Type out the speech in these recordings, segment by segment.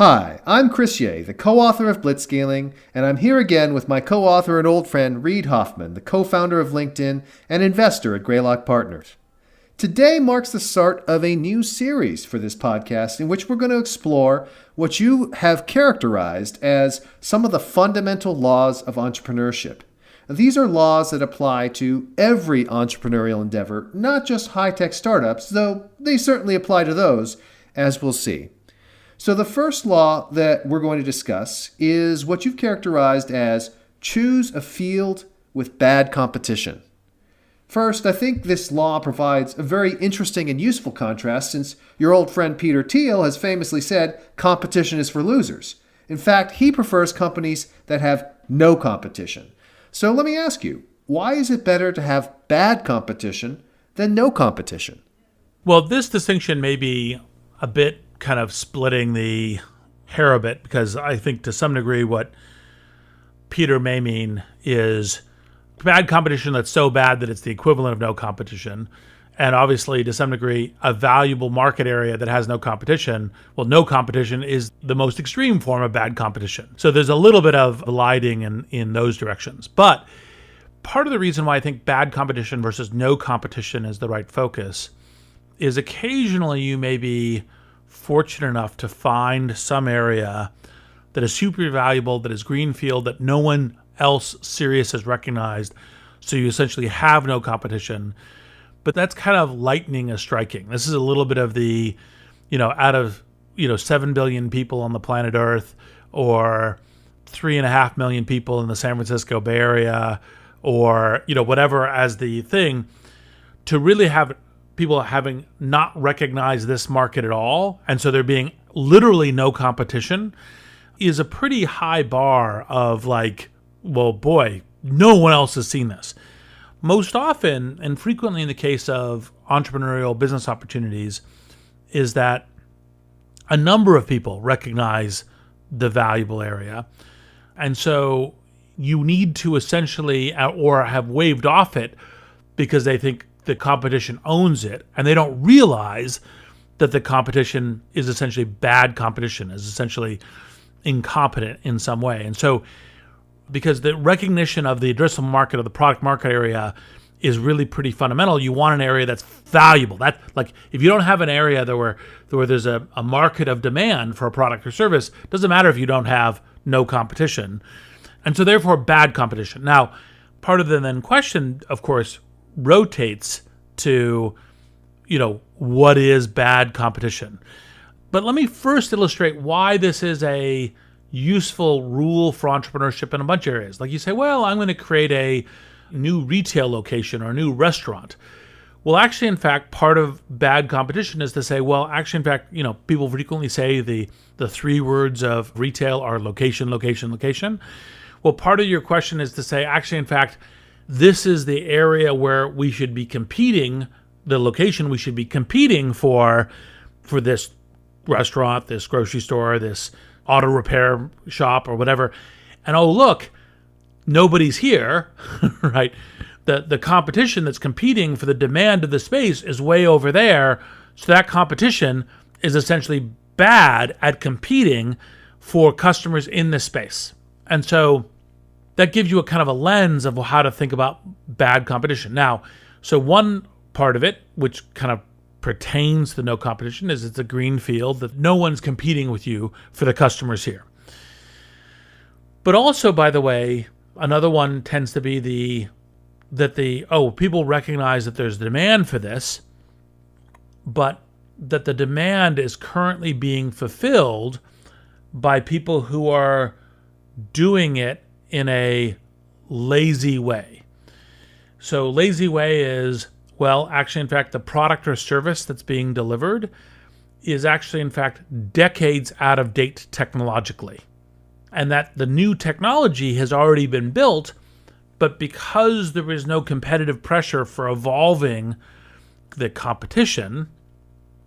Hi, I'm Chris Ye, the co-author of Blitzscaling, and I'm here again with my co-author and old friend Reid Hoffman, the co-founder of LinkedIn and investor at Greylock Partners. Today marks the start of a new series for this podcast in which we're going to explore what you have characterized as some of the fundamental laws of entrepreneurship. These are laws that apply to every entrepreneurial endeavor, not just high-tech startups, though they certainly apply to those, as we'll see. So the first law that we're going to discuss is what you've characterized as choose a field with bad competition. First, I think this law provides a very interesting and useful contrast since your old friend Peter Thiel has famously said competition is for losers. In fact, he prefers companies that have no competition. So let me ask you, why is it better to have bad competition than no competition? Well, this distinction may be a bit kind of splitting the hair a bit, because I think to some degree what Peter may mean is bad competition that's so bad that it's the equivalent of no competition. And obviously, to some degree, a valuable market area that has no competition, well, no competition is the most extreme form of bad competition. So there's a little bit of gliding in those directions. But part of the reason why I think bad competition versus no competition is the right focus is occasionally you may be fortunate enough to find some area that is super valuable, that is greenfield, that no one else serious has recognized. So you essentially have no competition. But that's kind of lightning is striking. This is a little bit of the, out of, 7 billion people on the planet Earth, or 3.5 million people in the San Francisco Bay Area, or, whatever as the thing, to really have people having not recognized this market at all, and so there being literally no competition, is a pretty high bar of like, well, boy, no one else has seen this. Most often, and frequently in the case of entrepreneurial business opportunities, is that a number of people recognize the valuable area, and so you need to essentially, or have waved off it because they think the competition owns it, and they don't realize that the competition is essentially bad competition, is essentially incompetent in some way. And so because the recognition of the addressable market, of the product market area, is really pretty fundamental, you want an area that's valuable. That, like, if you don't have an area where there's a market of demand for a product or service, it doesn't matter if you don't have no competition. And so therefore bad competition. Now, part of the then question, of course, rotates to, what is bad competition? But let me first illustrate why this is a useful rule for entrepreneurship in a bunch of areas. Like you say, well, I'm going to create a new retail location or a new restaurant. Well, actually, in fact, part of bad competition is to say, well, actually, in fact, people frequently say the three words of retail are location, location, location. Well, part of your question is to say, actually, in fact, this is the area where we should be competing, the location we should be competing for this restaurant, this grocery store, this auto repair shop or whatever. And oh, look, nobody's here, right? The competition that's competing for the demand of the space is way over there. So that competition is essentially bad at competing for customers in this space. And so that gives you a kind of a lens of how to think about bad competition. Now, so one part of it, which kind of pertains to no competition, is it's a green field that no one's competing with you for the customers here. But also, by the way, another one tends to be people recognize that there's demand for this, but that the demand is currently being fulfilled by people who are doing it in a lazy way. So lazy way is, well, actually, in fact, the product or service that's being delivered is actually, in fact, decades out of date technologically. And that the new technology has already been built, but because there is no competitive pressure for evolving the competition,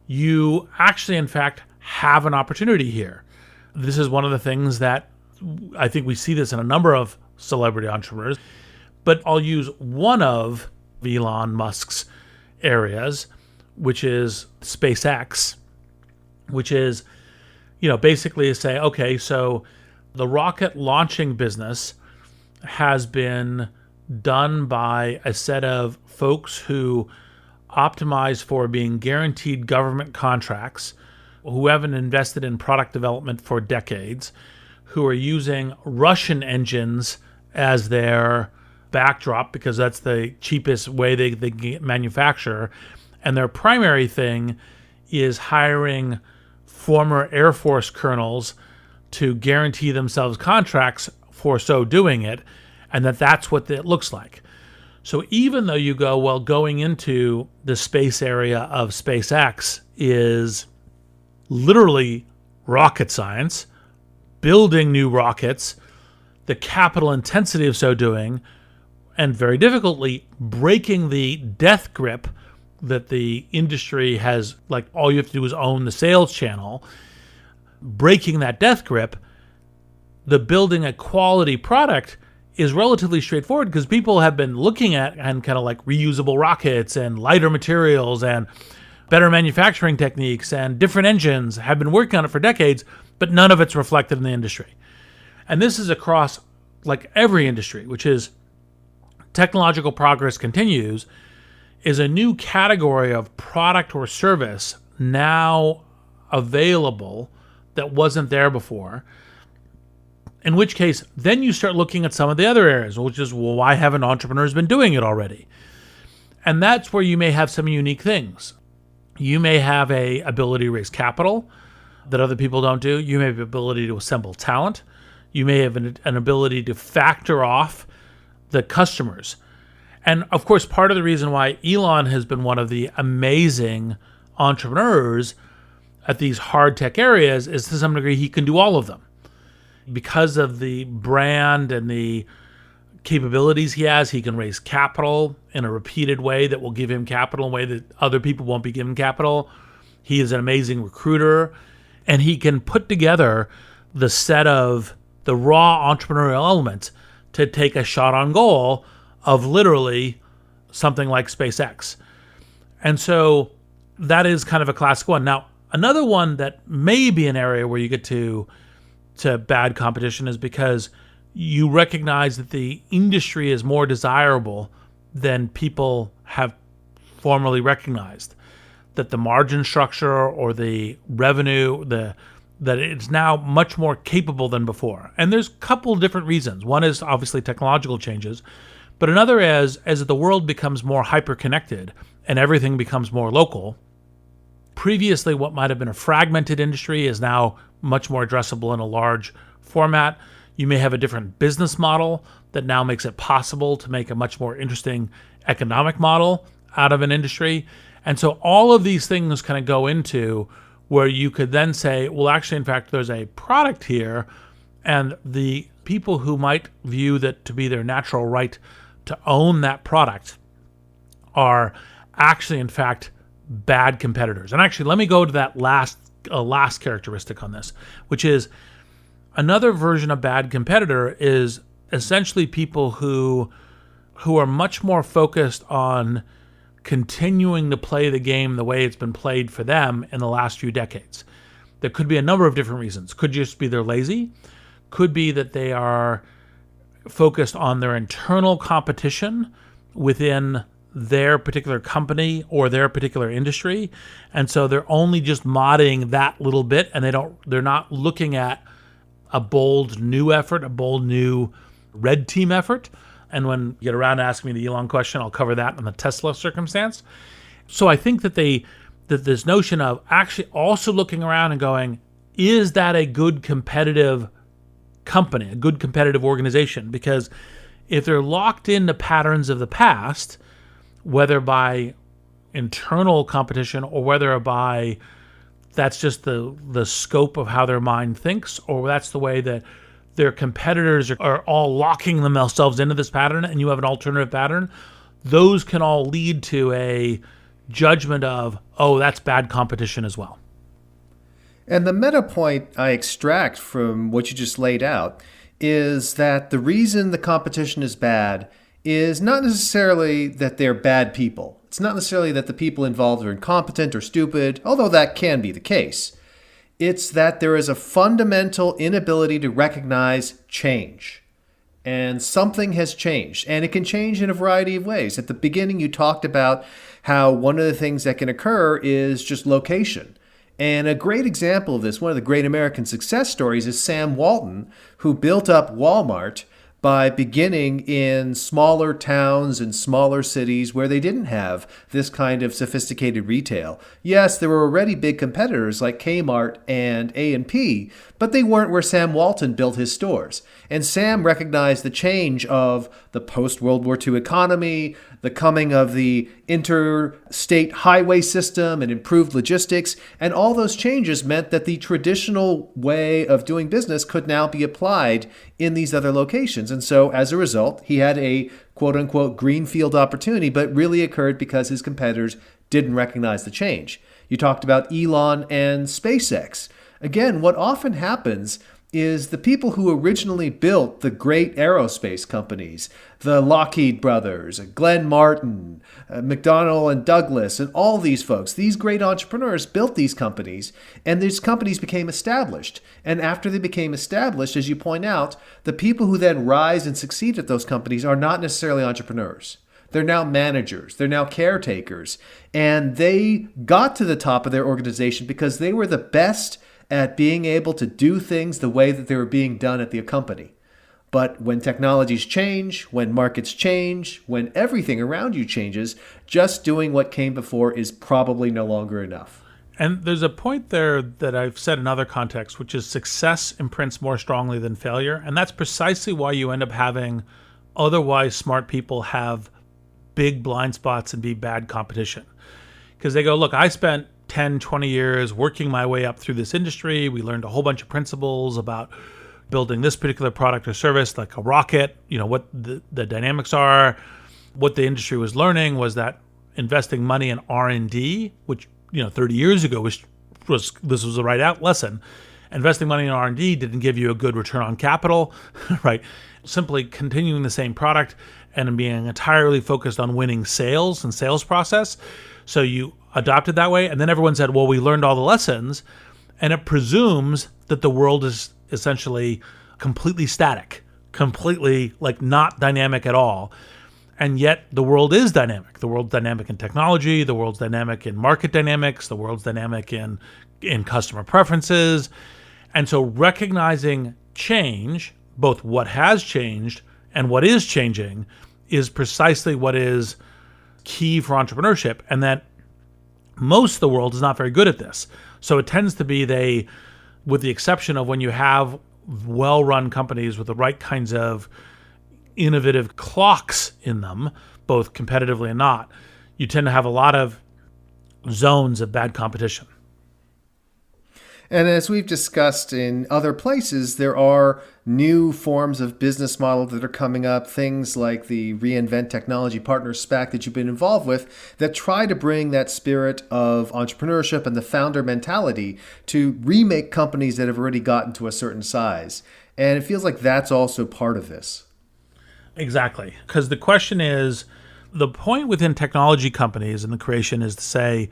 you actually, in fact, have an opportunity here. This is one of the things that I think we see this in a number of celebrity entrepreneurs, but I'll use one of Elon Musk's areas, which is SpaceX, which is, basically say, okay, so the rocket launching business has been done by a set of folks who optimize for being guaranteed government contracts, who haven't invested in product development for decades, who are using Russian engines as their backdrop because that's the cheapest way they can manufacture. And their primary thing is hiring former Air Force colonels to guarantee themselves contracts for so doing it, and that's what it looks like. So even though you go, well, going into the space area of SpaceX is literally rocket science, building new rockets, the capital intensity of so doing, and very difficultly breaking the death grip that the industry has, like all you have to do is own the sales channel, breaking that death grip, the building a quality product is relatively straightforward because people have been looking at and kind of like reusable rockets and lighter materials and better manufacturing techniques and different engines, have been working on it for decades, but none of it's reflected in the industry. And this is across like every industry, which is technological progress continues, is a new category of product or service now available that wasn't there before. In which case, then you start looking at some of the other areas, which is, well, why haven't entrepreneurs been doing it already? And that's where you may have some unique things. You may have a ability to raise capital that other people don't do. You may have the ability to assemble talent. You may have an ability to factor off the customers. And of course, part of the reason why Elon has been one of the amazing entrepreneurs at these hard tech areas is to some degree he can do all of them. Because of the brand and the capabilities he has, he can raise capital in a repeated way that will give him capital in a way that other people won't be given capital. He is an amazing recruiter, and he can put together the set of the raw entrepreneurial elements to take a shot on goal of literally something like SpaceX. And so that is kind of a classic one. Now, another one that may be an area where you get to bad competition is because you recognize that the industry is more desirable than people have formerly recognized. That the margin structure or the revenue, that it's now much more capable than before. And there's a couple of different reasons. One is obviously technological changes, but another is as the world becomes more hyper-connected and everything becomes more local, previously what might have been a fragmented industry is now much more addressable in a large format. You may have a different business model that now makes it possible to make a much more interesting economic model out of an industry. And so all of these things kind of go into where you could then say, well, actually, in fact, there's a product here, and the people who might view that to be their natural right to own that product are actually, in fact, bad competitors. And actually, let me go to that last characteristic on this, which is another version of bad competitor is essentially people who are much more focused on continuing to play the game the way it's been played for them in the last few decades. There could be a number of different reasons. Could just be they're lazy. Could be that they are focused on their internal competition within their particular company or their particular industry, and so they're only just modding that little bit, and they're not looking at a bold new effort, a bold new red team effort. And when you get around to asking me the Elon question, I'll cover that in the Tesla circumstance. So I think that this notion of actually also looking around and going, is that a good competitive company, a good competitive organization? Because if they're locked into patterns of the past, whether by internal competition or whether by that's just the scope of how their mind thinks, or that's the way that their competitors are all locking themselves into this pattern and you have an alternative pattern, those can all lead to a judgment of, oh, that's bad competition as well. And the meta point I extract from what you just laid out is that the reason the competition is bad is not necessarily that they're bad people. It's not necessarily that the people involved are incompetent or stupid, although that can be the case. It's that there is a fundamental inability to recognize change. And something has changed. And it can change in a variety of ways. At the beginning, you talked about how one of the things that can occur is just location. And a great example of this, one of the great American success stories, is Sam Walton, who built up Walmart by beginning in smaller towns and smaller cities where they didn't have this kind of sophisticated retail. Yes, there were already big competitors like Kmart and A&P, but they weren't where Sam Walton built his stores. And Sam recognized the change of the post-World War II economy, the coming of the interstate highway system and improved logistics, and all those changes meant that the traditional way of doing business could now be applied in these other locations. And so as a result, he had a quote-unquote greenfield opportunity, but really occurred because his competitors didn't recognize the change. You talked about Elon and SpaceX. Again, what often happens is the people who originally built the great aerospace companies, the Lockheed brothers, Glenn Martin, McDonnell and Douglas, and all these folks, these great entrepreneurs built these companies, and these companies became established. And after they became established, as you point out, the people who then rise and succeed at those companies are not necessarily entrepreneurs. They're now managers. They're now caretakers. And they got to the top of their organization because they were the best at being able to do things the way that they were being done at the company. But when technologies change, when markets change, when everything around you changes, just doing what came before is probably no longer enough. And there's a point there that I've said in other contexts, which is success imprints more strongly than failure. And that's precisely why you end up having otherwise smart people have big blind spots and be bad competition. Because they go, look, I spent 10, 20 years working my way up through this industry. We learned a whole bunch of principles about building this particular product or service, like a rocket, what the dynamics are. What the industry was learning was that investing money in R&D, which 30 years ago this was the right lesson. Investing money in R&D didn't give you a good return on capital, right? Simply continuing the same product and being entirely focused on winning sales and sales process. So you adopted that way, and then everyone said, well, we learned all the lessons, and it presumes that the world is essentially completely static, completely not dynamic at all. And yet the world is dynamic. The world's dynamic in technology, the world's dynamic in market dynamics, the world's dynamic in customer preferences. And so recognizing change, both what has changed and what is changing, is precisely what is key for entrepreneurship, and that most of the world is not very good at this. So it tends to be with the exception of when you have well-run companies with the right kinds of innovative clocks in them, both competitively and not, you tend to have a lot of zones of bad competition. And as we've discussed in other places, there are new forms of business models that are coming up, things like the Reinvent Technology Partners SPAC that you've been involved with, that try to bring that spirit of entrepreneurship and the founder mentality to remake companies that have already gotten to a certain size. And it feels like that's also part of this. Exactly. Because the question is, the point within technology companies and the creation is to say,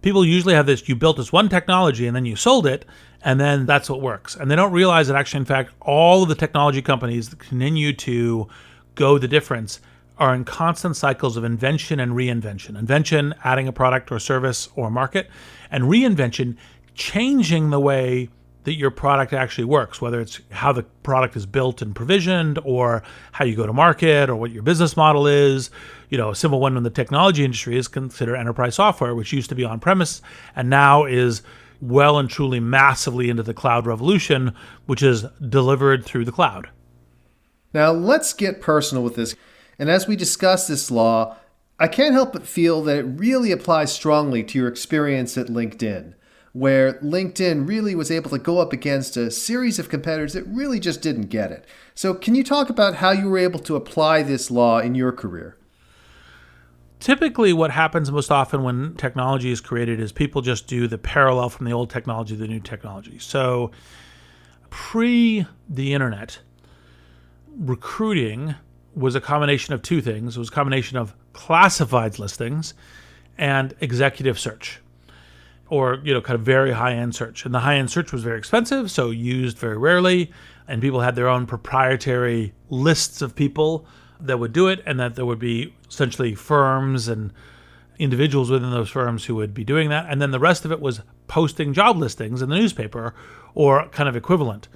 people usually have this, you built this one technology and then you sold it, and then that's what works. And they don't realize that actually, in fact, all of the technology companies that continue to go the difference are in constant cycles of invention and reinvention. Invention, adding a product or service or market, and reinvention, changing the way that your product actually works, whether it's how the product is built and provisioned or how you go to market or what your business model is. A simple one in the technology industry is consider enterprise software, which used to be on-premise and now is well and truly massively into the cloud revolution, which is delivered through the cloud. Now, let's get personal with this. And as we discuss this law, I can't help but feel that it really applies strongly to your experience at LinkedIn, where LinkedIn really was able to go up against a series of competitors that really just didn't get it. So can you talk about how you were able to apply this law in your career? Typically, what happens most often when technology is created is people just do the parallel from the old technology to the new technology. So pre the internet, recruiting was a combination of two things. It was a combination of classifieds listings and executive search. or, kind of very high-end search. And the high-end search was very expensive, so used very rarely. And people had their own proprietary lists of people that would do it, and that there would be essentially firms and individuals within those firms who would be doing that. And then the rest of it was posting job listings in the newspaper or kind of equivalent.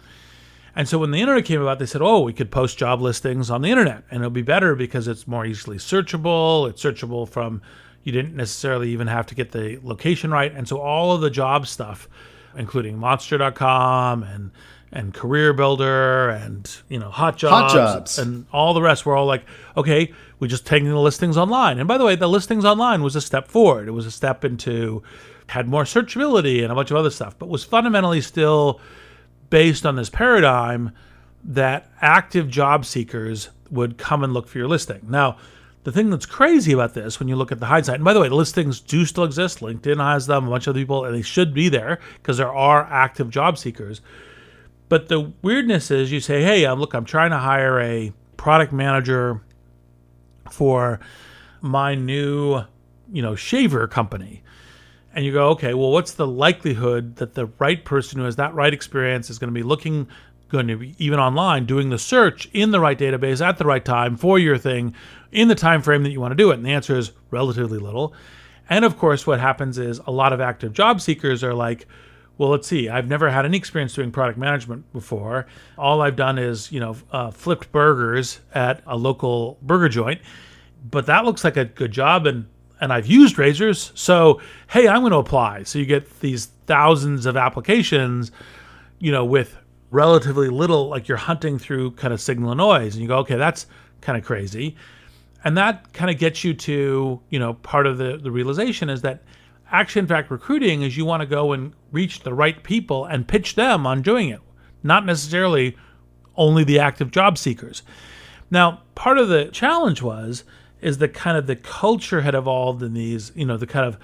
And so when the internet came about, they said, oh, we could post job listings on the internet, and it'll be better because it's more easily searchable. It's searchable from, you didn't necessarily even have to get the location right. And so all of the job stuff, including monster.com and Career Builder and, Hot Jobs and all the rest, were all like, okay, we're just taking the listings online. And by the way, the listings online was a step forward. It was a step into, had more searchability and a bunch of other stuff, but was fundamentally still based on this paradigm that active job seekers would come and look for your listing. Now, the thing that's crazy about this, when you look at the hindsight, and by the way, the listings do still exist. LinkedIn has them, a bunch of other people, and they should be there because there are active job seekers. But the weirdness is you say, hey, I'm trying to hire a product manager for my new, shaver company. And you go, okay, well, what's the likelihood that the right person who has that right experience is going to be even online doing the search in the right database at the right time for your thing in the time frame that you want to do it? And the answer is relatively little. And of course, what happens is a lot of active job seekers are like, well, let's see, I've never had any experience doing product management before. All I've done is, flipped burgers at a local burger joint, but that looks like a good job. And I've used razors, so, hey, I'm going to apply. So you get these thousands of applications, with relatively little, like you're hunting through kind of signal and noise. And you go, okay, that's kind of crazy. And that kind of gets you to, part of the realization is that actually, in fact, recruiting is you want to go and reach the right people and pitch them on doing it, not necessarily only the active job seekers. Now, part of the challenge is that kind of the culture had evolved in these, the kind of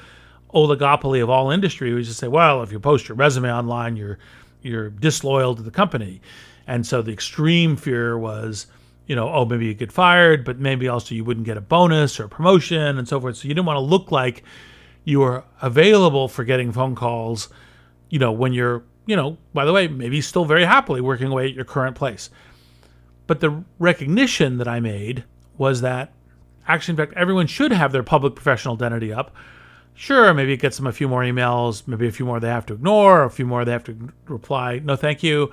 oligopoly of all industry. We just say, well, if you post your resume online, you're disloyal to the company. And so the extreme fear was, maybe you get fired, but maybe also you wouldn't get a bonus or a promotion and so forth. So you didn't want to look like you were available for getting phone calls, when you're, by the way, maybe still very happily working away at your current place. But the recognition that I made was that actually, in fact, everyone should have their public professional identity up. Sure, maybe it gets them a few more emails, maybe a few more they have to ignore, a few more they have to reply, no thank you.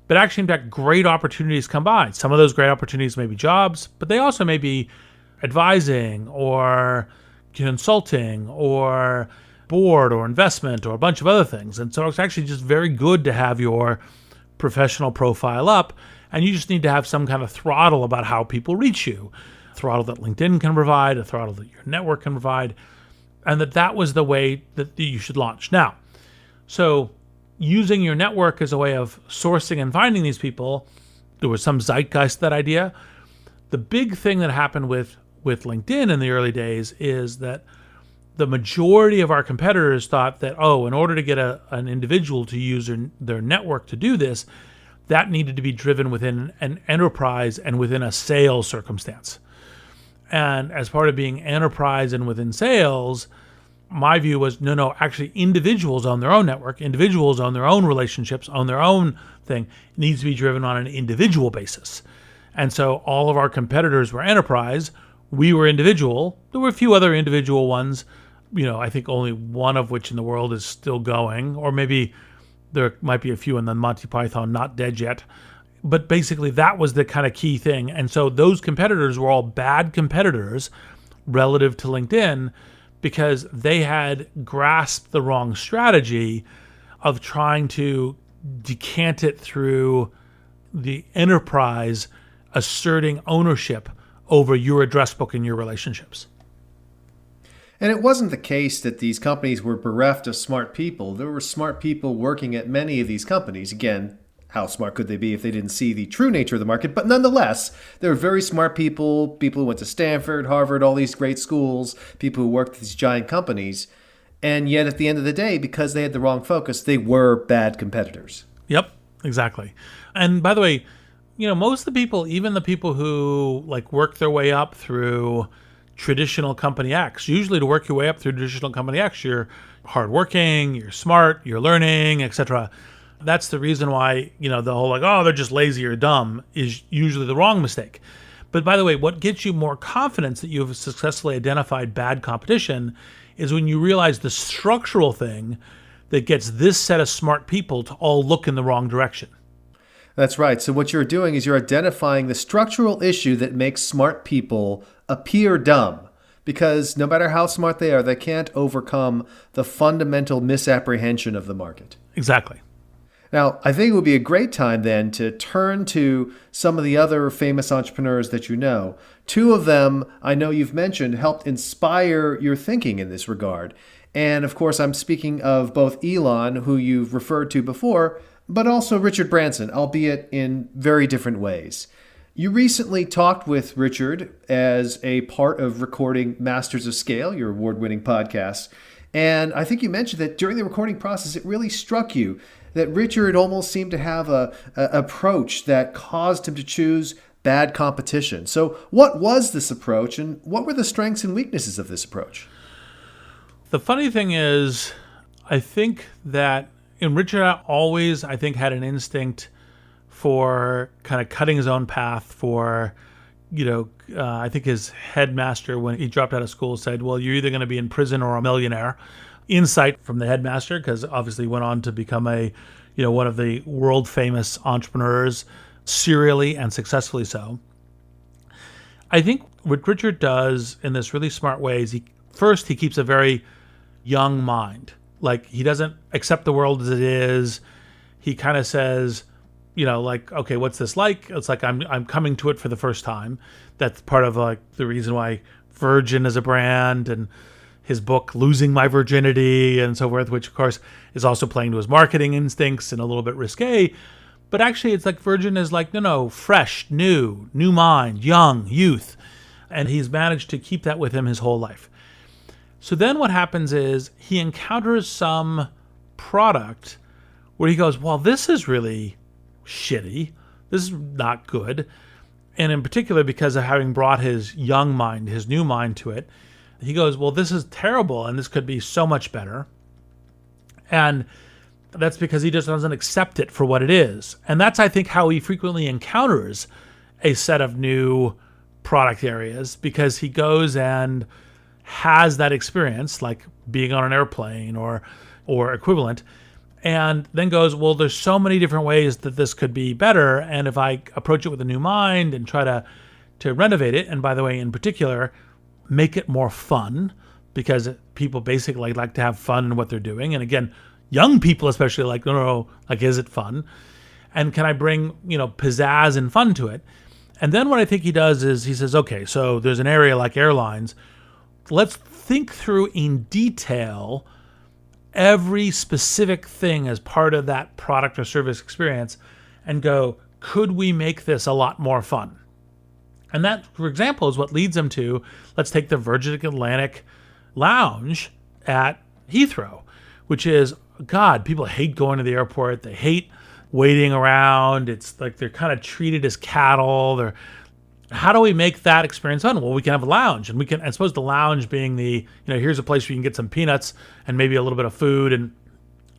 But actually, in fact, great opportunities come by. Some of those great opportunities may be jobs, but they also may be advising or consulting or board or investment or a bunch of other things. And so it's actually just very good to have your professional profile up, and you just need to have some kind of throttle about how people reach you. Throttle that LinkedIn can provide, a throttle that your network can provide, and that was the way that you should launch. Now, so using your network as a way of sourcing and finding these people, there was some zeitgeist to that idea. The big thing that happened with LinkedIn in the early days is that the majority of our competitors thought that, in order to get an individual to use their network to do this, that needed to be driven within an enterprise and within a sales circumstance. And as part of being enterprise and within sales, my view was, no, actually individuals own their own network, individuals own their own relationships, own their own thing. It needs to be driven on an individual basis. And so all of our competitors were enterprise. We were individual. There were a few other individual ones, I think only one of which in the world is still going, or maybe there might be a few in the Monty Python not dead yet. But basically, that was the kind of key thing. And so those competitors were all bad competitors relative to LinkedIn because they had grasped the wrong strategy of trying to decant it through the enterprise asserting ownership over your address book and your relationships. And it wasn't the case that these companies were bereft of smart people. There were smart people working at many of these companies. Again, how smart could they be if they didn't see the true nature of the market? But nonetheless, they were very smart people who went to Stanford, Harvard, all these great schools, people who worked at these giant companies. And yet at the end of the day, because they had the wrong focus, they were bad competitors. Yep, exactly. And by the way, most of the people, even the people who work their way up through traditional company X, usually to work your way up through traditional company X, you're hardworking, you're smart, you're learning, etc. That's the reason why, the whole they're just lazy or dumb is usually the wrong mistake. But by the way, what gets you more confidence that you've successfully identified bad competition is when you realize the structural thing that gets this set of smart people to all look in the wrong direction. That's right. So what you're doing is you're identifying the structural issue that makes smart people appear dumb. Because no matter how smart they are, they can't overcome the fundamental misapprehension of the market. Exactly. Now, I think it would be a great time then to turn to some of the other famous entrepreneurs that you know. Two of them, I know you've mentioned, helped inspire your thinking in this regard. And of course, I'm speaking of both Elon, who you've referred to before, but also Richard Branson, albeit in very different ways. You recently talked with Richard as a part of recording Masters of Scale, your award-winning podcast. And I think you mentioned that during the recording process, it really struck you that Richard almost seemed to have a approach that caused him to choose bad competition. So what was this approach, and what were the strengths and weaknesses of this approach? The funny thing is, I think that Richard always, I think, had an instinct for kind of cutting his own path for, I think his headmaster, when he dropped out of school, said, well, you're either going to be in prison or a millionaire. Insight from the headmaster, because obviously he went on to become one of the world famous entrepreneurs, serially and successfully so. I think what Richard does in this really smart way is he keeps a very young mind. Like, he doesn't accept the world as it is. He kind of says, okay, what's this like? It's like I'm coming to it for the first time. That's part of the reason why Virgin is a brand, and his book Losing My Virginity and so forth, which of course is also playing to his marketing instincts and a little bit risque. But actually it's like Virgin is fresh, new mind, young, youth. And he's managed to keep that with him his whole life. So then what happens is he encounters some product where he goes, well, this is really shitty. This is not good. And in particular, because of having brought his young mind, his new mind to it, he goes, well, this is terrible, and this could be so much better. And that's because he just doesn't accept it for what it is. And that's, I think, how he frequently encounters a set of new product areas, because he goes and has that experience, like being on an airplane or equivalent, and then goes, well, there's so many different ways that this could be better, and if I approach it with a new mind and try to renovate it, and by the way, in particular, make it more fun, because people basically like to have fun in what they're doing. And again, young people especially no, is it fun? And can I bring, pizzazz and fun to it? And then what I think he does is he says, okay, so there's an area like airlines. Let's think through in detail every specific thing as part of that product or service experience and go, could we make this a lot more fun? And that, for example, is what leads them to, let's take the Virgin Atlantic lounge at Heathrow, which is, God, people hate going to the airport. They hate waiting around. It's like they're kind of treated as cattle. How do we make that experience fun? Well, we can have a lounge, and I suppose the lounge being here's a place where you can get some peanuts and maybe a little bit of food, and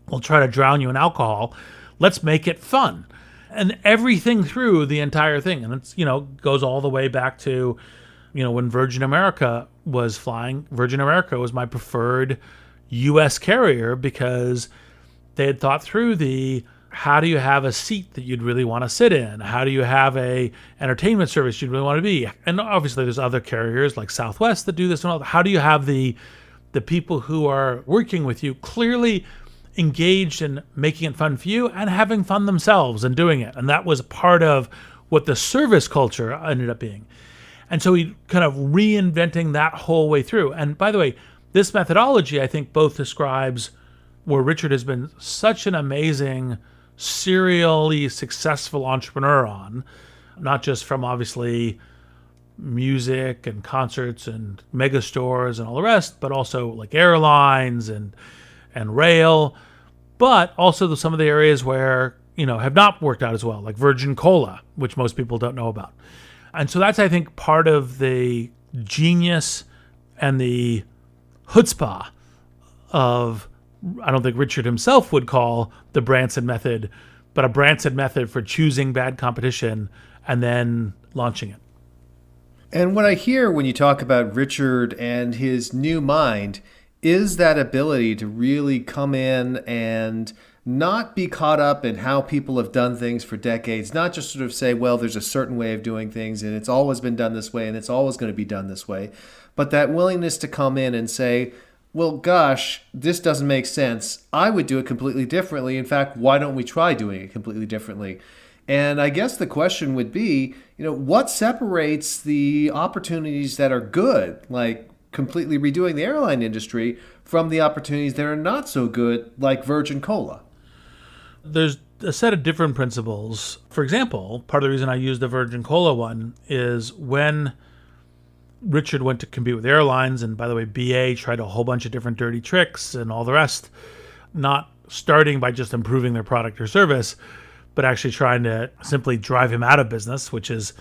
we'll try to drown you in alcohol. Let's make it fun. And everything through the entire thing. And it's, goes all the way back to, when Virgin America was flying. Virgin America was my preferred U.S. carrier because they had thought through how do you have a seat that you'd really want to sit in? How do you have a entertainment service you'd really want to be? And obviously there's other carriers like Southwest that do this and all. How do you have the people who are working with you clearly engaged in making it fun for you and having fun themselves and doing it? And that was part of what the service culture ended up being. And so he kind of reinventing that whole way through. And by the way, this methodology, I think, both describes where Richard has been such an amazing, serially successful entrepreneur on, not just from obviously music and concerts and mega stores and all the rest, but also like airlines and rail, but also some of the areas where, have not worked out as well, like Virgin Cola, which most people don't know about. And so that's, I think, part of the genius and the chutzpah of I don't think Richard himself would call the Branson method, but a Branson method for choosing bad competition and then launching it. And what I hear when you talk about Richard and his new mind is that ability to really come in and not be caught up in how people have done things for decades, not just sort of say, well, there's a certain way of doing things and it's always been done this way and it's always going to be done this way, but that willingness to come in and say, well, gosh, this doesn't make sense. I would do it completely differently. In fact, why don't we try doing it completely differently? And I guess the question would be, what separates the opportunities that are good, like completely redoing the airline industry, from the opportunities that are not so good, like Virgin Cola? There's a set of different principles. For example, part of the reason I use the Virgin Cola one is when Richard went to compete with airlines, and by the way, BA tried a whole bunch of different dirty tricks and all the rest, not starting by just improving their product or service, but actually trying to simply drive him out of business, which is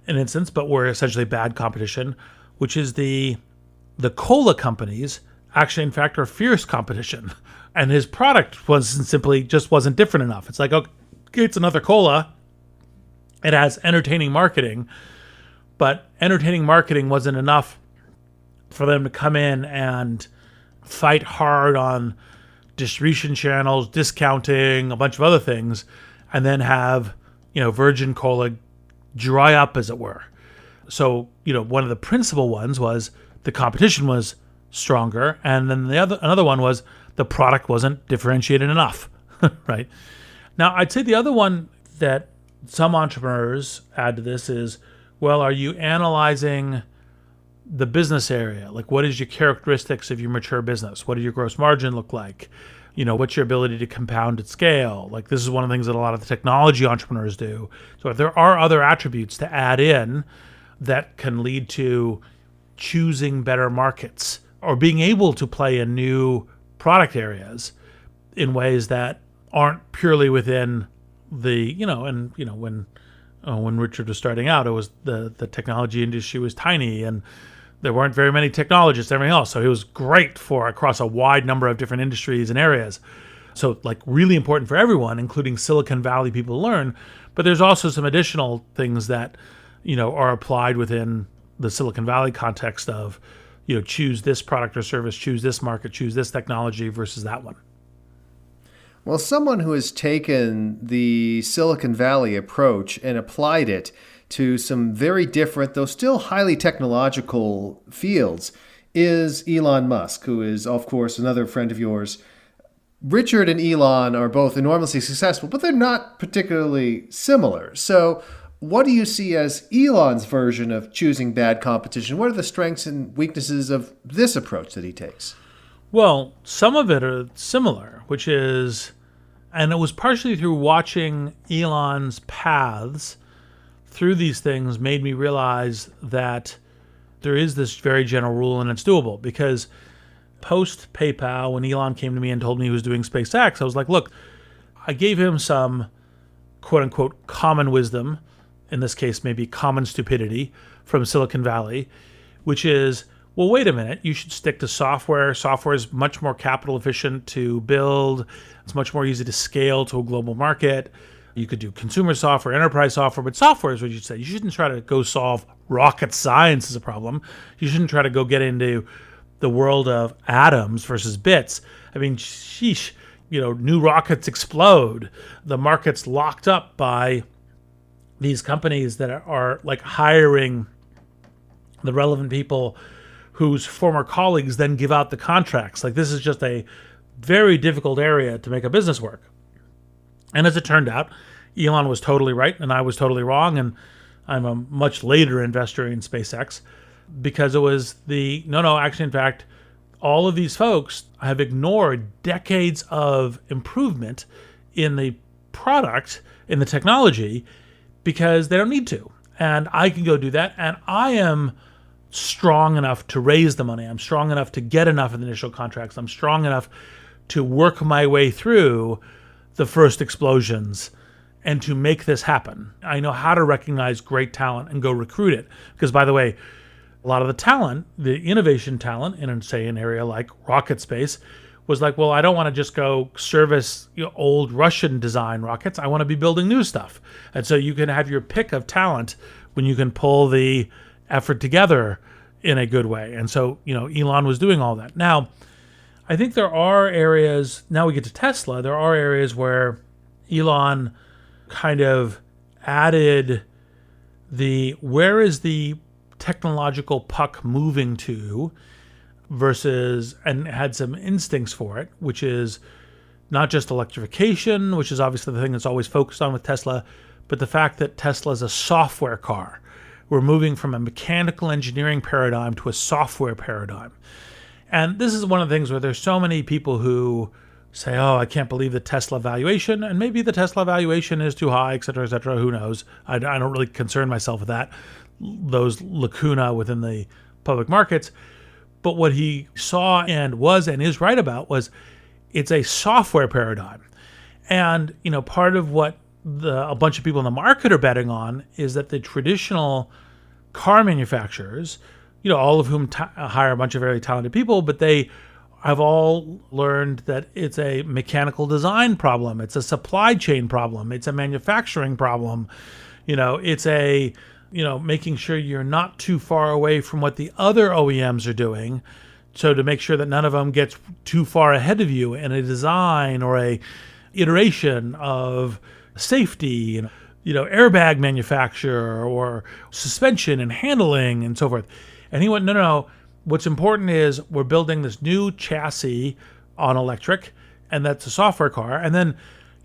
an instance, but were essentially bad competition, which is the cola companies actually, in fact, are fierce competition. And his product wasn't different enough. It's like, okay, it's another cola. It has entertaining marketing, but entertaining marketing wasn't enough for them to come in and fight hard on distribution channels, discounting, a bunch of other things, and then have, Virgin Cola dry up, as it were. So, one of the principal ones was the competition was stronger, and then another one was the product wasn't differentiated enough, right? Now, I'd say the other one that some entrepreneurs add to this is, well, are you analyzing the business area? Like, what is your characteristics of your mature business? What does your gross margin look like? What's your ability to compound at scale? Like, this is one of the things that a lot of the technology entrepreneurs do. So if there are other attributes to add in that can lead to choosing better markets or being able to play in new product areas in ways that aren't purely within the, when Richard was starting out, it was the technology industry was tiny and there weren't very many technologists and everything else. So he was great for across a wide number of different industries and areas. So like really important for everyone, including Silicon Valley people to learn. But there's also some additional things that, are applied within the Silicon Valley context of, choose this product or service, choose this market, choose this technology versus that one. Well, someone who has taken the Silicon Valley approach and applied it to some very different, though still highly technological fields is Elon Musk, who is, of course, another friend of yours. Richard and Elon are both enormously successful, but they're not particularly similar. So what do you see as Elon's version of choosing bad competition? What are the strengths and weaknesses of this approach that he takes? Well, some of it are similar, which is, and it was partially through watching Elon's paths through these things made me realize that there is this very general rule and it's doable. Because post PayPal, when Elon came to me and told me he was doing SpaceX, I was like, look, I gave him some quote unquote common wisdom, in this case maybe common stupidity from Silicon Valley, which is, well, wait a minute, you should stick to software. Software is much more capital efficient to build. It's much more easy to scale to a global market. You could do consumer software, enterprise software, but software is what you say. You shouldn't try to go solve rocket science as a problem. You shouldn't try to go get into the world of atoms versus bits. I mean, sheesh, new rockets explode. The market's locked up by these companies that are like hiring the relevant people whose former colleagues then give out the contracts. Like, this is just a very difficult area to make a business work. And as it turned out, Elon was totally right and I was totally wrong. And I'm a much later investor in SpaceX because it was actually, in fact, all of these folks have ignored decades of improvement in the product, in the technology, because they don't need to. And I can go do that. And I am strong enough to raise the money. I'm strong enough to get enough of the initial contracts. I'm strong enough to work my way through the first explosions and to make this happen. I know how to recognize great talent and go recruit it. Because, by the way, a lot of the talent, the innovation talent in, say, an area like rocket space, was like, well, I don't want to just go service old Russian design rockets. I want to be building new stuff. And so you can have your pick of talent when you can pull the effort together in a good way. And so, Elon was doing all that. Now, I think there are areas, now we get to Tesla, there are areas where Elon kind of added where is the technological puck moving to versus, and had some instincts for it, which is not just electrification, which is obviously the thing that's always focused on with Tesla, but the fact that Tesla is a software car. We're moving from a mechanical engineering paradigm to a software paradigm. And this is one of the things where there's so many people who say, oh, I can't believe the Tesla valuation, and maybe the Tesla valuation is too high, et cetera, who knows? I don't really concern myself with that, those lacuna within the public markets. But what he saw and is right about was it's a software paradigm. And, part of what a bunch of people in the market are betting on is that the traditional car manufacturers, all of whom hire a bunch of very talented people, but they have all learned that it's a mechanical design problem. It's a supply chain problem. It's a manufacturing problem. It's a making sure you're not too far away from what the other OEMs are doing. So to make sure that none of them gets too far ahead of you in a design or a iteration of safety, airbag manufacture or suspension and handling and so forth. And he went, no. What's important is we're building this new chassis on electric, and that's a software car. And then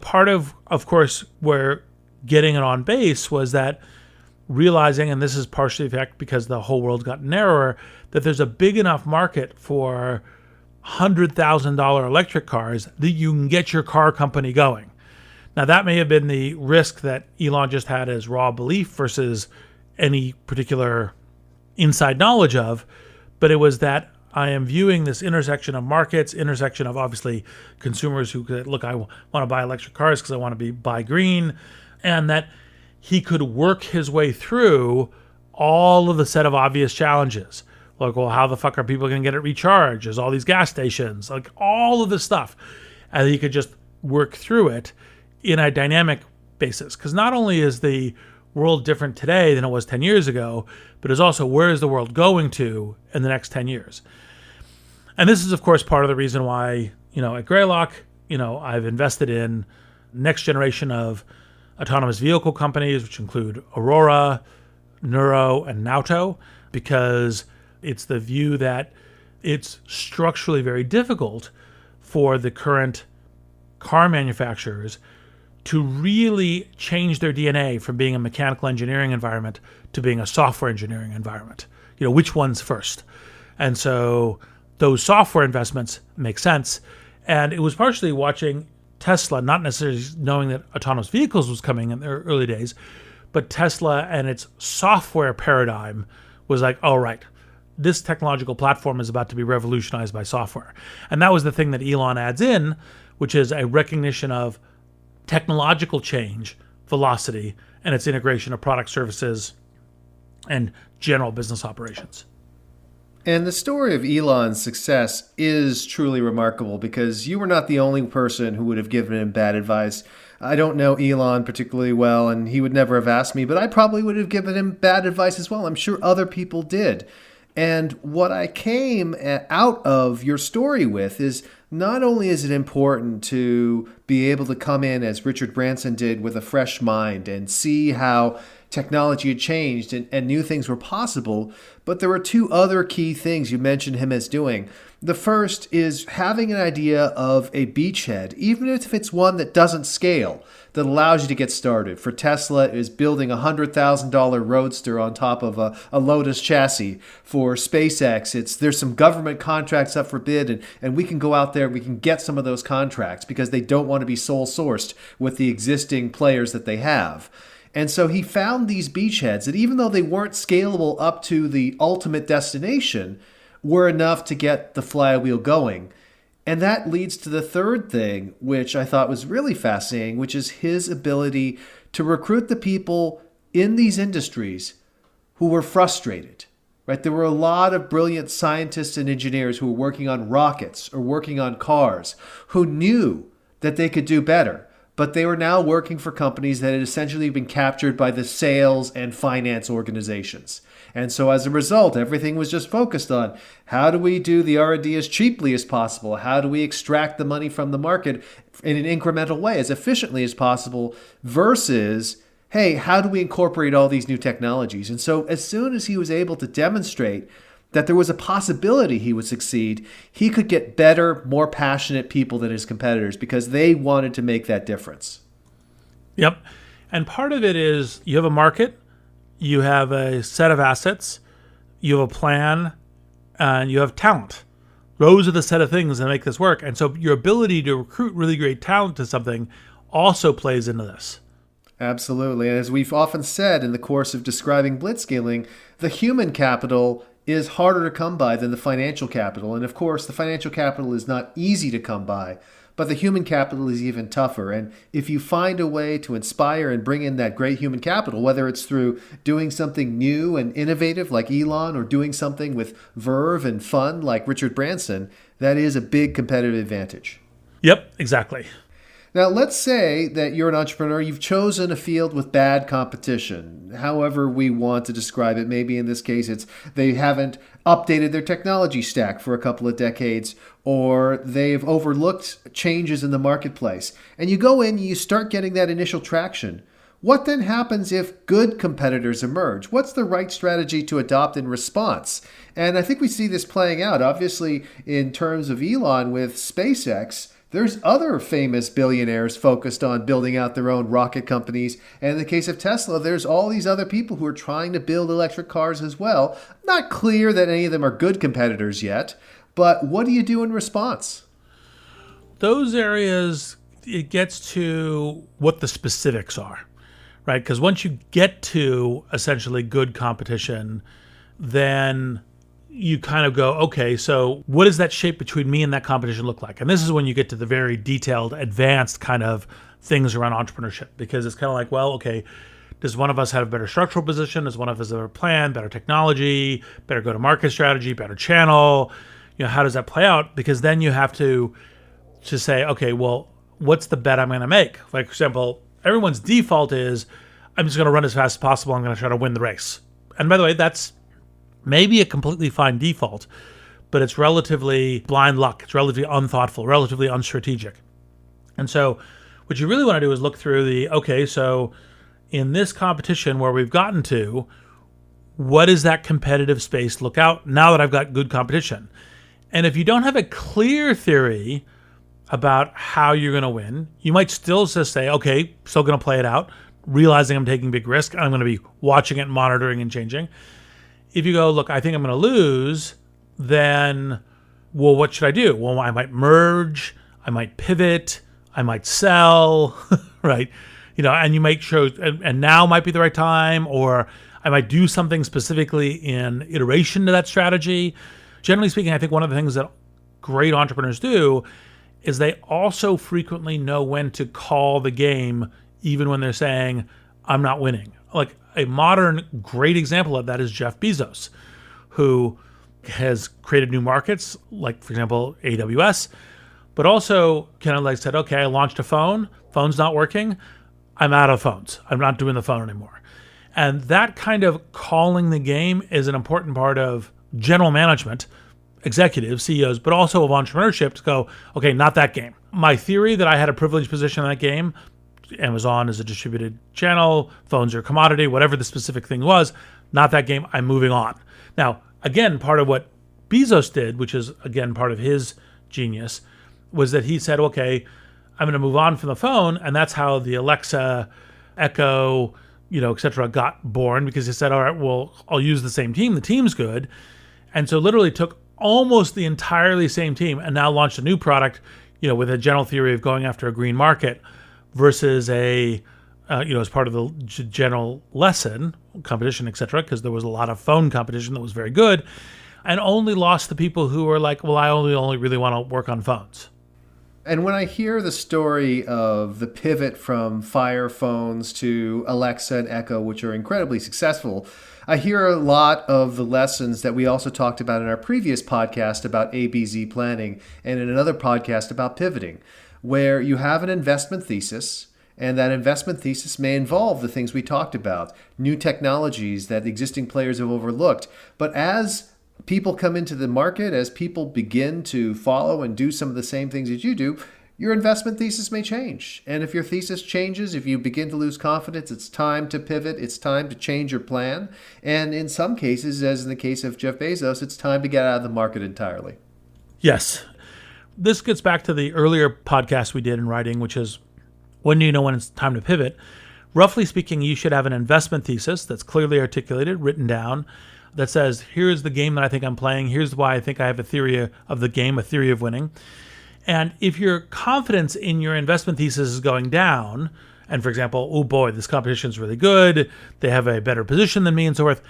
part of course, where getting it on base was that realizing, and this is partially the fact because the whole world got narrower, that there's a big enough market for $100,000 electric cars that you can get your car company going. Now, that may have been the risk that Elon just had as raw belief versus any particular inside knowledge of, but it was that I am viewing this intersection of markets, intersection of obviously consumers who could, look, I want to buy electric cars because I want to buy green, and that he could work his way through all of the set of obvious challenges. Like, well, how the fuck are people going to get it recharged? There's all these gas stations, like all of this stuff. And he could just work through it in a dynamic basis. Because not only is the world different today than it was 10 years ago, but it's also where is the world going to in the next 10 years? And this is, of course, part of the reason why, at Greylock, I've invested in next generation of autonomous vehicle companies, which include Aurora, Nuro, and Nauto, because it's the view that it's structurally very difficult for the current car manufacturers to really change their DNA from being a mechanical engineering environment to being a software engineering environment. Which one's first? And so those software investments make sense. And it was partially watching Tesla, not necessarily knowing that autonomous vehicles was coming in their early days, but Tesla and its software paradigm was like, all right, this technological platform is about to be revolutionized by software. And that was the thing that Elon adds in, which is a recognition of technological change, velocity, and its integration of product services and general business operations. And the story of Elon's success is truly remarkable because you were not the only person who would have given him bad advice. I don't know Elon particularly well, and he would never have asked me, but I probably would have given him bad advice as well. I'm sure other people did. And what I came out of your story with is not only is it important to be able to come in as Richard Branson did with a fresh mind and see how technology had changed and new things were possible, but there were two other key things you mentioned him as doing. The first is having an idea of a beachhead, even if it's one that doesn't scale, that allows you to get started. For Tesla, it is building a $100,000 roadster on top of a Lotus chassis. For SpaceX, there's some government contracts up for bid, and we can go out there, we can get some of those contracts because they don't want to be sole sourced with the existing players that they have. And so he found these beachheads that even though they weren't scalable up to the ultimate destination, were enough to get the flywheel going. And that leads to the third thing, which I thought was really fascinating, which is his ability to recruit the people in these industries who were frustrated. right? There were a lot of brilliant scientists and engineers who were working on rockets or working on cars who knew that they could do better, but they were now working for companies that had essentially been captured by the sales and finance organizations. And so as a result, everything was just focused on how do we do the R&D as cheaply as possible? How do we extract the money from the market in an incremental way, as efficiently as possible, versus, hey, how do we incorporate all these new technologies? And so as soon as he was able to demonstrate that there was a possibility he would succeed, he could get better, more passionate people than his competitors because they wanted to make that difference. Yep. And part of it is you have a market, you have a set of assets, you have a plan, and you have talent. Those are the set of things that make this work. And so your ability to recruit really great talent to something also plays into this. Absolutely. And as we've often said in the course of describing blitzscaling, the human capital is harder to come by than the financial capital. And of course, the financial capital is not easy to come by, but the human capital is even tougher. And if you find a way to inspire and bring in that great human capital, whether it's through doing something new and innovative like Elon or doing something with verve and fun like Richard Branson, that is a big competitive advantage. Yep, exactly. Now, let's say that you're an entrepreneur, you've chosen a field with bad competition, however we want to describe it. Maybe in this case, it's they haven't updated their technology stack for a couple of decades, or they've overlooked changes in the marketplace. And you go in, you start getting that initial traction. What then happens if good competitors emerge? What's the right strategy to adopt in response? And I think we see this playing out, obviously, in terms of Elon with SpaceX. There's other famous billionaires focused on building out their own rocket companies. And in the case of Tesla, there's all these other people who are trying to build electric cars as well. Not clear that any of them are good competitors yet, but what do you do in response? Those areas, it gets to what the specifics are, right? Because once you get to essentially good competition, then you kind of go, okay, so what does that shape between me and that competition look like? And this is when you get to the very detailed, advanced kind of things around entrepreneurship, because it's kind of like, well, okay, does one of us have a better structural position? Does one of us have a better plan, better technology, better go-to-market strategy, better channel? You know, how does that play out? Because then you have to say, okay, well, what's the bet I'm going to make? Like, for example, everyone's default is, I'm just going to run as fast as possible. I'm going to try to win the race. And by the way, that's maybe a completely fine default, but it's relatively blind luck. It's relatively unthoughtful, relatively unstrategic. And so what you really want to do is look through okay, so in this competition where we've gotten to, what does that competitive space look out now that I've got good competition? And if you don't have a clear theory about how you're going to win, you might still just say, okay, still going to play it out, realizing I'm taking big risk, and I'm going to be watching it, monitoring, and changing. If you go, look, I think I'm going to lose, then, well, what should I do? Well, I might merge, I might pivot, I might sell, right? You know, and you make sure, and now might be the right time, or I might do something specifically in iteration to that strategy. Generally speaking, I think one of the things that great entrepreneurs do is they also frequently know when to call the game, even when they're saying, I'm not winning. Like, a modern great example of that is Jeff Bezos, who has created new markets, like, for example, AWS, but also kind of like said, okay, I launched a phone's not working, I'm out of phones. I'm not doing the phone anymore. And that kind of calling the game is an important part of general management, executives, CEOs, but also of entrepreneurship to go, okay, not that game. My theory that I had a privileged position in that game, Amazon is a distributed channel, phones are a commodity, whatever the specific thing was, not that game, I'm moving on. Now, again, part of what Bezos did, which is, again, part of his genius, was that he said, okay, I'm going to move on from the phone, and that's how the Alexa, Echo, et cetera, got born, because he said, all right, well, I'll use the same team, the team's good, and so literally took almost the entirely same team and now launched a new product, with a general theory of going after a green market, versus as part of the general lesson, competition, et cetera, because there was a lot of phone competition that was very good, and only lost the people who were like, well, I only really want to work on phones. And when I hear the story of the pivot from Fire phones to Alexa and Echo, which are incredibly successful, I hear a lot of the lessons that we also talked about in our previous podcast about ABZ planning and in another podcast about pivoting, where you have an investment thesis, and that investment thesis may involve the things we talked about, new technologies that existing players have overlooked. But as people come into the market, as people begin to follow and do some of the same things that you do, your investment thesis may change. And if your thesis changes, if you begin to lose confidence, it's time to pivot. It's time to change your plan. And in some cases, as in the case of Jeff Bezos, it's time to get out of the market entirely. Yes. This gets back to the earlier podcast we did in writing, which is when do you know when it's time to pivot? Roughly speaking, you should have an investment thesis that's clearly articulated, written down, that says, here's the game that I think I'm playing. Here's why I think I have a theory of the game, a theory of winning. And if your confidence in your investment thesis is going down, and for example, oh boy, this competition is really good, they have a better position than me and so forth,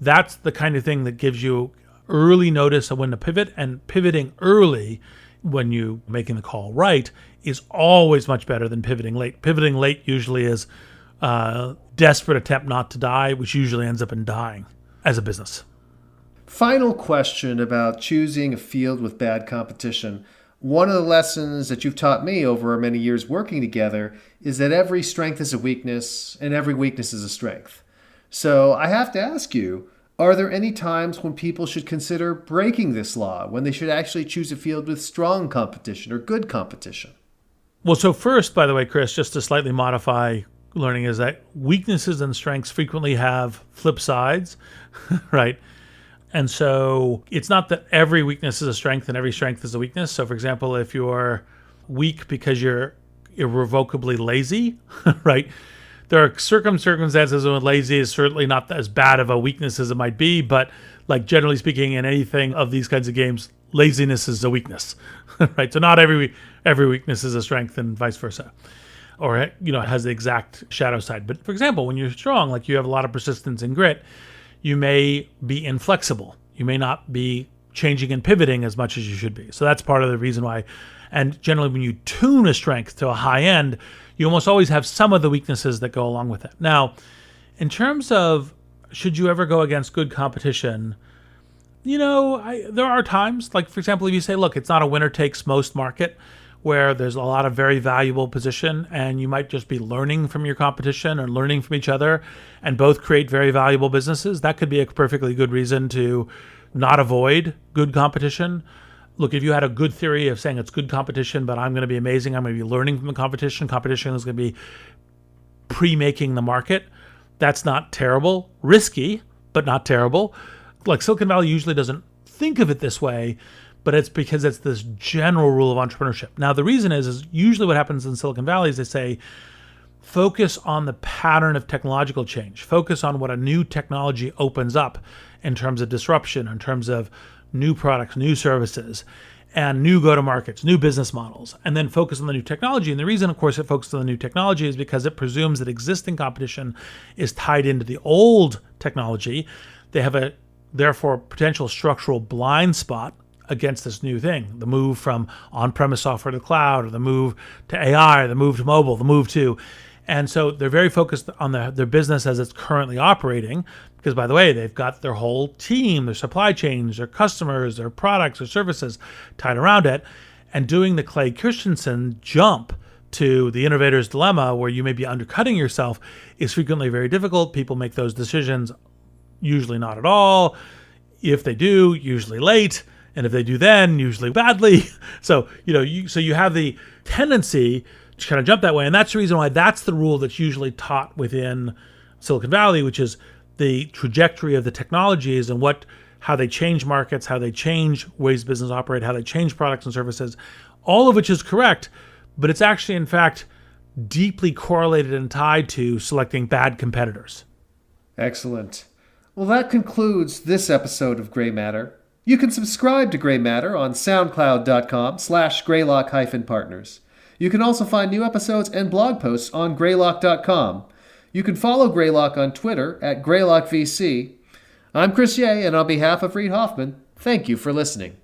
that's the kind of thing that gives you early notice of when to pivot. And pivoting early when you making the call right is always much better than pivoting late. Pivoting late usually is a desperate attempt not to die, which usually ends up in dying as a business. Final question about choosing a field with bad competition. One of the lessons that you've taught me over many years working together is that every strength is a weakness and every weakness is a strength. So I have to ask you, are there any times when people should consider breaking this law, when they should actually choose a field with strong competition or good competition? Well, so first, by the way, Chris, just to slightly modify learning, is that weaknesses and strengths frequently have flip sides, right? And so it's not that every weakness is a strength and every strength is a weakness. So for example, if you're weak because you're irrevocably lazy, right? There are circumstances when lazy is certainly not as bad of a weakness as it might be, but like generally speaking in anything of these kinds of games, laziness is a weakness, right? So not every weakness is a strength and vice versa. Or, it has the exact shadow side. But for example, when you're strong, like you have a lot of persistence and grit, you may be inflexible. You may not be changing and pivoting as much as you should be. So that's part of the reason why. And generally, when you tune a strength to a high end, you almost always have some of the weaknesses that go along with it. Now, in terms of should you ever go against good competition, there are times, like for example, if you say, look, it's not a winner takes most market, where there's a lot of very valuable position and you might just be learning from your competition or learning from each other and both create very valuable businesses. That could be a perfectly good reason to not avoid good competition. Look, if you had a good theory of saying it's good competition, but I'm going to be amazing, I'm going to be learning from the competition is going to be pre-making the market, that's not terrible. Risky, but not terrible. Like Silicon Valley usually doesn't think of it this way, but it's because it's this general rule of entrepreneurship. Now, the reason is usually what happens in Silicon Valley is they say, focus on the pattern of technological change. Focus on what a new technology opens up in terms of disruption, in terms of new products, new services, and new go-to-markets, new business models, and then focus on the new technology. And the reason, of course, it focuses on the new technology is because it presumes that existing competition is tied into the old technology. They have a, therefore, potential structural blind spot against this new thing, the move from on-premise software to the cloud, or the move to AI, or the move to mobile, the move to. And so they're very focused on their business as it's currently operating, because by the way, they've got their whole team, their supply chains, their customers, their products, their services tied around it. And doing the Clay Christensen jump to the innovator's dilemma, where you may be undercutting yourself, is frequently very difficult. People make those decisions, usually not at all. If they do, usually late. And if they do then, usually badly. So, you have the tendency to kind of jump that way. And that's the reason why that's the rule that's usually taught within Silicon Valley, which is the trajectory of the technologies and how they change markets, how they change ways business operate, how they change products and services, all of which is correct. But it's actually, in fact, deeply correlated and tied to selecting bad competitors. Excellent. Well, that concludes this episode of Gray Matter. You can subscribe to Gray Matter on soundcloud.com/greylock-partners. You can also find new episodes and blog posts on greylock.com. You can follow Greylock on Twitter @GreylockVC. I'm Chris Ye, and on behalf of Reid Hoffman, thank you for listening.